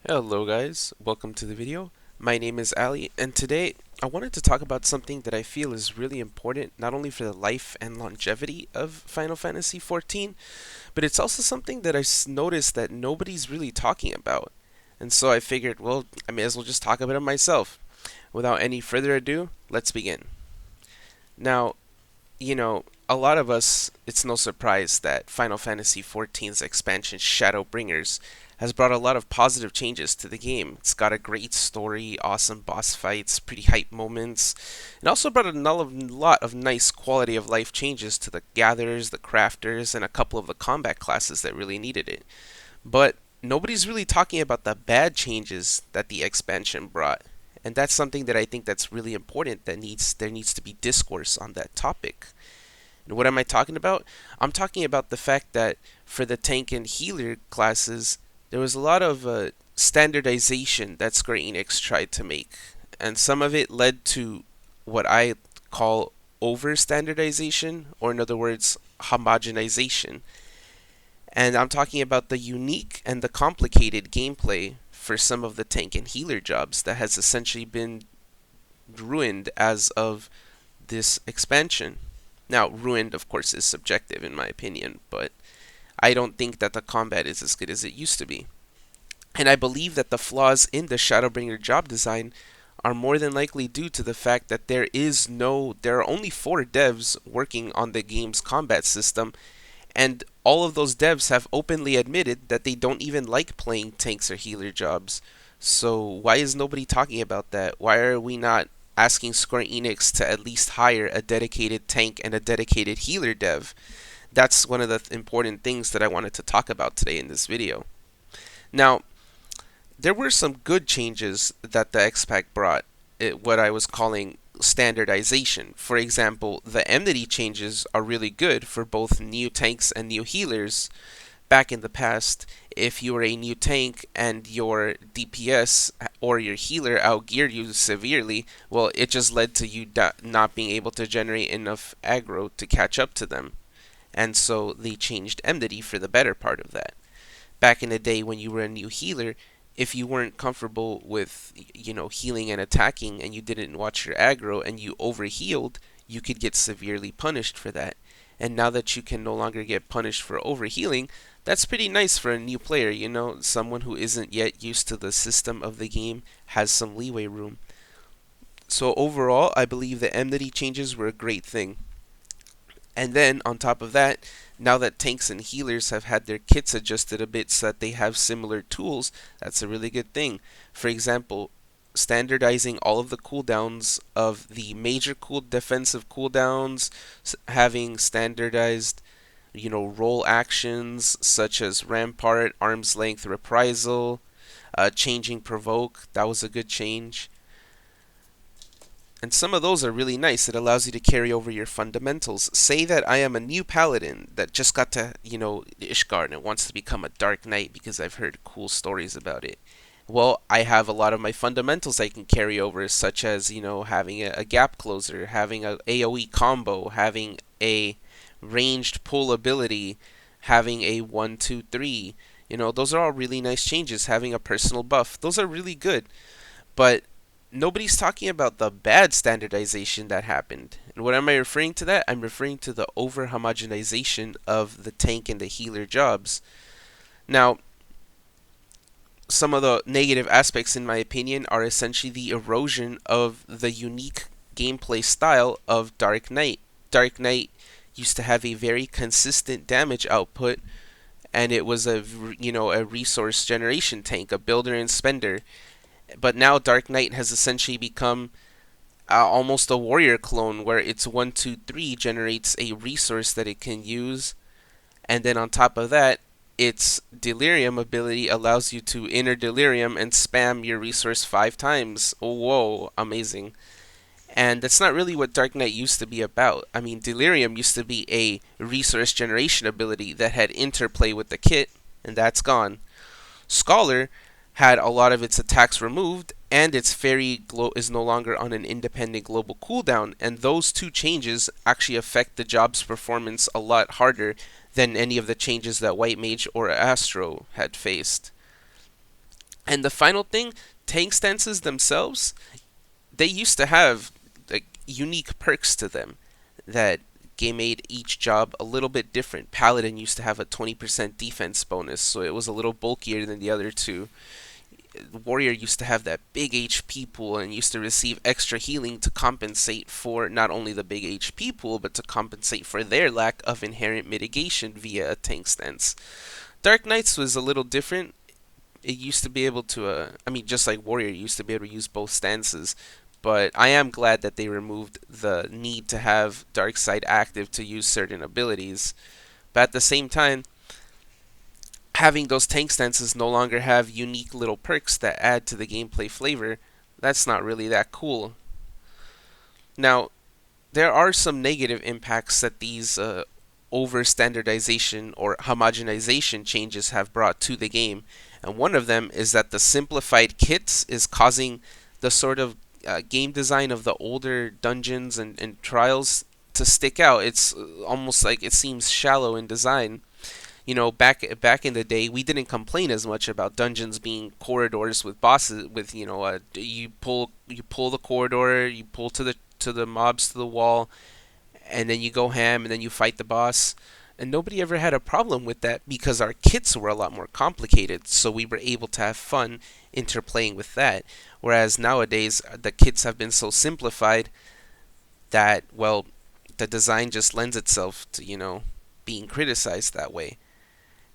Hello guys, welcome to the video. My name is Ali, and today I wanted to talk about something that I feel is really important not only for the life and longevity of Final Fantasy XIV, but it's also something that I've noticed that nobody's really talking about. And so I figured, well, I may as well just talk about it myself. Without any further ado, let's begin. Now, a lot of us, it's no surprise that Final Fantasy XIV's expansion Shadowbringers has brought a lot of positive changes to the game. It's got a great story, awesome boss fights, pretty hype moments. It also brought a lot of nice quality of life changes to the gatherers, the crafters, and a couple of the combat classes that really needed it. But nobody's really talking about the bad changes that the expansion brought. And that's something that I think that's really important there needs to be discourse on that topic. And what am I talking about? I'm talking about the fact that for the tank and healer classes, there was a lot of standardization that Square Enix tried to make, and some of it led to what I call over standardization, or in other words, homogenization. And I'm talking about the unique and the complicated gameplay for some of the tank and healer jobs that has essentially been ruined as of this expansion. Now, ruined, of course, is subjective in my opinion, but I don't think that the combat is as good as it used to be. And I believe that the flaws in the Shadowbringer job design are more than likely due to the fact that there are only 4 devs working on the game's combat system, and all of those devs have openly admitted that they don't even like playing tanks or healer jobs. So why is nobody talking about that? Why are we not asking Square Enix to at least hire a dedicated tank and a dedicated healer dev? That's one of the important things that I wanted to talk about today in this video. Now, there were some good changes that the X-Pack brought, what I was calling standardization. For example, the enmity changes are really good for both new tanks and new healers. Back in the past, if you were a new tank and your DPS or your healer outgeared you severely, well, it just led to you not being able to generate enough aggro to catch up to them. And so they changed enmity for the better part of that. Back in the day when you were a new healer, if you weren't comfortable with, healing and attacking and you didn't watch your aggro and you overhealed, you could get severely punished for that. And now that you can no longer get punished for overhealing, that's pretty nice for a new player, someone who isn't yet used to the system of the game has some leeway room. So overall, I believe the enmity changes were a great thing. And then on top of that, now that tanks and healers have had their kits adjusted a bit so that they have similar tools, that's a really good thing. For example, standardizing all of the cooldowns of the major defensive cooldowns, having standardized, role actions such as Rampart, Arm's Length, Reprisal, changing Provoke, that was a good change. And some of those are really nice. It allows you to carry over your fundamentals. Say that I am a new paladin that just got to, Ishgard and wants to become a Dark Knight because I've heard cool stories about it. Well, I have a lot of my fundamentals I can carry over, such as, having a gap closer, having a AoE combo, having a ranged pull ability, having a 1-2-3. Those are all really nice changes. Having a personal buff. Those are really good. But nobody's talking about the bad standardization that happened. And what am I referring to that? I'm referring to the over homogenization of the tank and the healer jobs. Now, some of the negative aspects, in my opinion, are essentially the erosion of the unique gameplay style of Dark Knight. Dark Knight used to have a very consistent damage output, and it was a resource generation tank, a builder and spender. But now Dark Knight has essentially become almost a warrior clone where its 1-2-3 generates a resource that it can use, and then on top of that, its delirium ability allows you to enter delirium and spam your resource 5 times. Oh, whoa, amazing. And that's not really what Dark Knight used to be about. I mean, delirium used to be a resource generation ability that had interplay with the kit, and that's gone. Scholar had a lot of its attacks removed, and its fairy is no longer on an independent global cooldown, and those two changes actually affect the job's performance a lot harder than any of the changes that White Mage or Astro had faced. And the final thing, tank stances themselves, they used to have like unique perks to them that made each job a little bit different. Paladin used to have a 20% defense bonus, so it was a little bulkier than the other two. Warrior used to have that big HP pool and used to receive extra healing to compensate for not only the big HP pool, but to compensate for their lack of inherent mitigation via a tank stance. Dark Knights was a little different. It used to be able to, just like Warrior used to be able to use both stances, but I am glad that they removed the need to have Dark Side active to use certain abilities. But at the same time, having those tank stances no longer have unique little perks that add to the gameplay flavor, that's not really that cool. Now, there are some negative impacts that these over standardization or homogenization changes have brought to the game, and one of them is that the simplified kits is causing the sort of game design of the older dungeons and trials to stick out. It's almost like it seems shallow in design. Back in the day, we didn't complain as much about dungeons being corridors with bosses. With you pull the corridor, you pull to the mobs to the wall, and then you go ham, and then you fight the boss. And nobody ever had a problem with that because our kits were a lot more complicated, so we were able to have fun interplaying with that. Whereas nowadays, the kits have been so simplified that, well, the design just lends itself to, being criticized that way.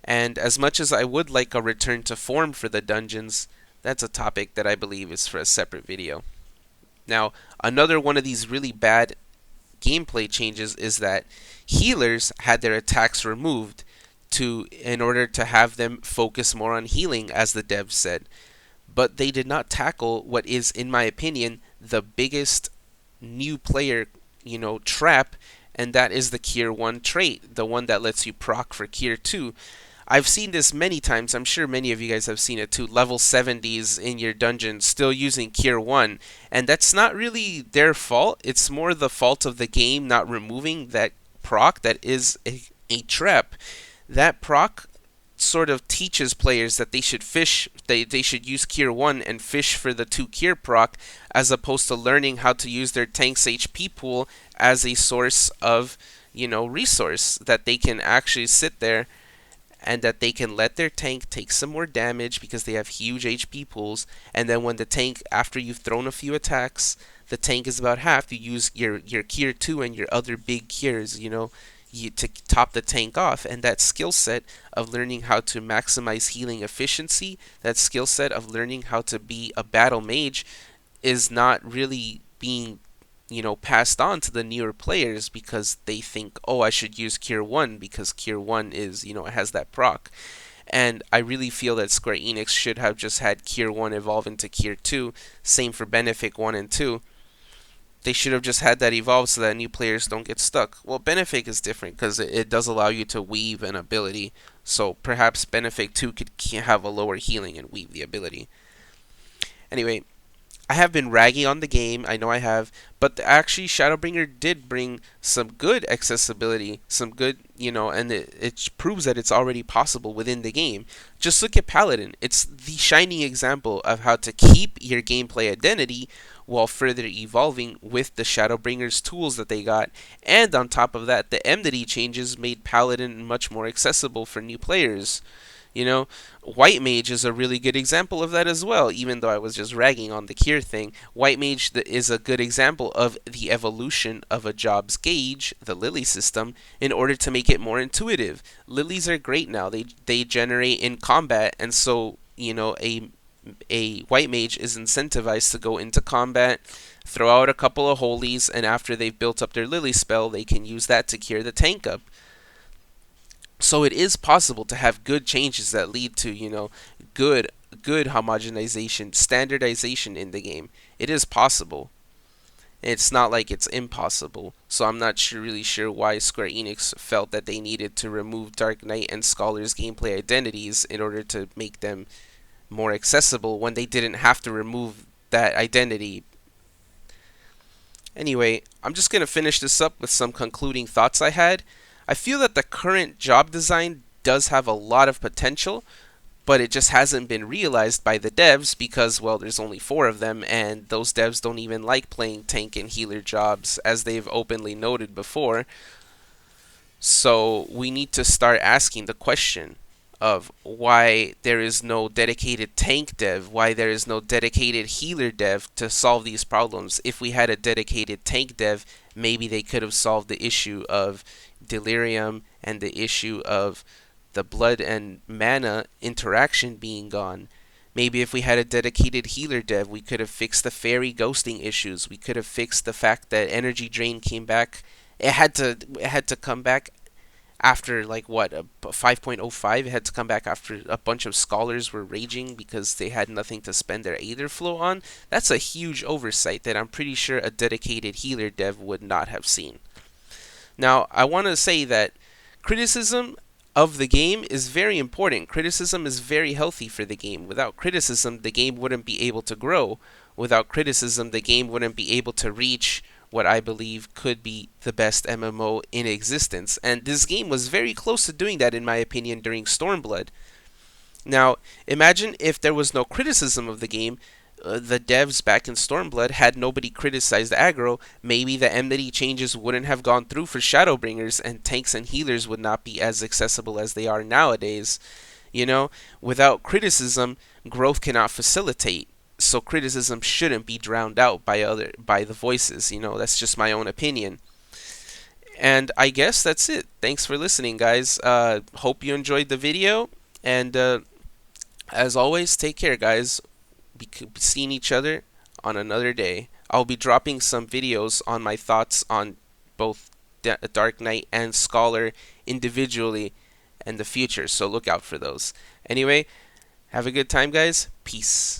And as much as I would like a return to form for the dungeons, that's a topic that I believe is for a separate video. Now, another one of these really bad gameplay changes is that healers had their attacks removed in order to have them focus more on healing, as the devs said. But they did not tackle what is, in my opinion, the biggest new player, trap, and that is the Cure 1 trait, the one that lets you proc for Cure 2. I've seen this many times. I'm sure many of you guys have seen it too. Level 70s in your dungeon still using Cure 1. And that's not really their fault. It's more the fault of the game not removing that proc that is a trap. That proc sort of teaches players that they should they should use Cure 1 and fish for the 2 Cure proc, as opposed to learning how to use their tank's HP pool as a source of, resource that they can actually sit there and that they can let their tank take some more damage because they have huge HP pools, and then when the tank, after you've thrown a few attacks, the tank is about half, you use your Cure 2 and your other big cures, to top the tank off. And that skill set of learning how to maximize healing efficiency, that skill set of learning how to be a battle mage, is not really being passed on to the newer players because they think, oh, I should use Cure 1 because Cure 1 is, it has that proc. And I really feel that Square Enix should have just had Cure 1 evolve into Cure 2. Same for Benefic 1 and 2. They should have just had that evolve so that new players don't get stuck. Well, Benefic is different because it does allow you to weave an ability. So perhaps Benefic 2 could have a lower healing and weave the ability. Anyway, I have been ragging on the game, I know I have, but actually Shadowbringer did bring some good accessibility, some good, and it proves that it's already possible within the game. Just look at Paladin. It's the shining example of how to keep your gameplay identity while further evolving with the Shadowbringers tools that they got. And on top of that, the enmity changes made Paladin much more accessible for new players. White Mage is a really good example of that as well, even though I was just ragging on the Cure thing. White Mage is a good example of the evolution of a job's gauge, the Lily system, in order to make it more intuitive. Lilies are great now. They generate in combat, and so, a White Mage is incentivized to go into combat, throw out a couple of holies, and after they've built up their Lily spell, they can use that to cure the tank up. So it is possible to have good changes that lead to, good homogenization, standardization in the game. It is possible. It's not like it's impossible. So I'm not really sure why Square Enix felt that they needed to remove Dark Knight and Scholar's gameplay identities in order to make them more accessible when they didn't have to remove that identity. Anyway, I'm just going to finish this up with some concluding thoughts I had. I feel that the current job design does have a lot of potential, but it just hasn't been realized by the devs because, well, there's only 4 of them, and those devs don't even like playing tank and healer jobs, as they've openly noted before. So we need to start asking the question of why there is no dedicated tank dev, why there is no dedicated healer dev to solve these problems. If we had a dedicated tank dev, maybe they could have solved the issue of delirium and the issue of the blood and mana interaction being gone. Maybe if we had a dedicated healer dev, we could have fixed the fairy ghosting issues. We could have fixed the fact that energy drain came back. It had to come back after like what, a 5.05. It had to come back after a bunch of scholars were raging because they had nothing to spend their Aether flow on. That's a huge oversight that I'm pretty sure a dedicated healer dev would not have seen. Now, I want to say that criticism of the game is very important. Criticism is very healthy for the game. Without criticism, the game wouldn't be able to grow. Without criticism, the game wouldn't be able to reach what I believe could be the best MMO in existence. And this game was very close to doing that, in my opinion, during Stormblood. Now, imagine if there was no criticism of the game, the devs back in Stormblood had nobody criticize the aggro, maybe the enmity changes wouldn't have gone through for Shadowbringers, and tanks and healers would not be as accessible as they are nowadays. You know, without criticism, growth cannot facilitate. So criticism shouldn't be drowned out by the voices. You know, that's just my own opinion. And I guess that's it. Thanks for listening, guys. Hope you enjoyed the video, and as always, take care, guys. Be seeing each other on another day. I'll be dropping some videos on my thoughts on both Dark Knight and Scholar individually in the future, so look out for those. Anyway, have a good time, guys. Peace.